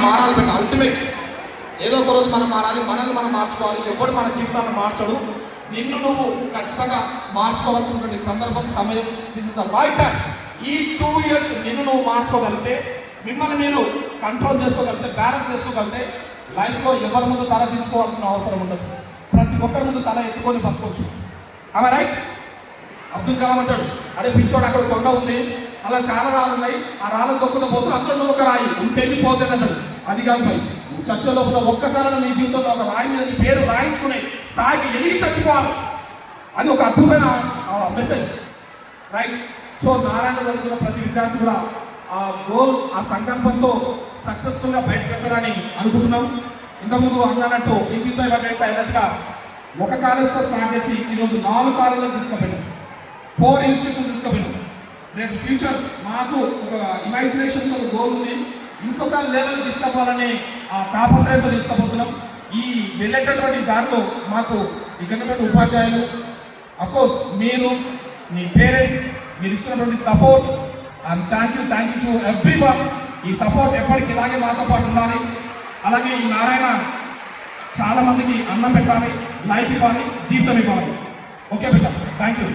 మారాలి బిడ్డ. అల్టిమేట్ ఏదో ఒక రోజు మనం మారాలి, మనల్ని మనం మార్చుకోవాలి. ఎవడు మన జీవితాన్ని మార్చడు, నిన్ను నువ్వు ఖచ్చితంగా మార్చుకోవాల్సినటువంటి సందర్భం, సమయం. This is the right time. ఈ 2 years నిన్ను నువ్వు మార్చుకోగలిగితే, మిమ్మల్ని మీరు కంట్రోల్ చేసుకోగలిగితే, బ్యాలెన్స్ చేసుకోగలిగితే లైఫ్లో ఎవరి ముందు తల దించుకోవాల్సిన అవసరం ఉండదు. ప్రతి ఒక్కరి ముందు తల ఎత్తుకొని బతకొచ్చు. ఆమె రైట్. అబ్దుల్ కలాం అంటాడు, అరే పిచ్చోడు అక్కడ కొండ ఉంది, అలా చాలా రాళ్ళు ఉన్నాయి, ఆ రాళ్ళకు దొక్కుతూ పోతున్నా, అందులో నువ్వు ఒక రాయి ఉంటేని పోతుంది అంటాడు. అది కాదు భయ్, నువ్వు చచ్చే లోపల ఒక్కసారి నీ జీవితంలో ఒక రాయి మీద నీ పేరు రాయించుకునే స్థాయికి ఎదిగి చచ్చిపోవాలి. అది ఒక అద్భుతమైన మెసేజ్, రైట్. సో నారాయణ చదువుతున్న ప్రతి విద్యార్థి కూడా ఆ గోల్, ఆ సంకల్పంతో సక్సెస్ఫుల్గా బయటకు వెళ్తారని అనుకుంటున్నాం. ఇంతకుముందు అన్నట్టు ఇంటితో ఇవ్వటం అయినట్టుగా ఒక కాలేజ్తో స్టార్ట్ చేసి ఈరోజు 4 కాలేజీలు తీసుకుపోయినాం, 4 ఇన్స్టిట్యూషన్ తీసుకుపోయినాం. రేపు ఫ్యూచర్ మాకు ఒక ఇమాజినేషన్తో ఒక గోల్ ఉంది, ఇంకొక లెవెల్ తీసుకుపోవాలని ఆ తాపత్రయంతో తీసుకుపోతున్నాం. ఈ వెళ్ళేటటువంటి దారిలో మాకు ఇక్కడ ఉపాధ్యాయులు, అఫ్కోర్స్ మీరు, మీ పేరెంట్స్, మీరు ఇస్తున్నటువంటి support, and thank you to everyone. ఈ సపోర్ట్ ఎప్పటికీ ఇలాగే మాతో పాటు ఉండాలి. అలాగే ఈ నారాయణ చాలా మందికి అన్నం పెట్టాలి, లైఫ్ ఇవ్వాలి, జీవితం ఇవ్వాలి. ఓకే బిడ్డ, థ్యాంక్ యూ.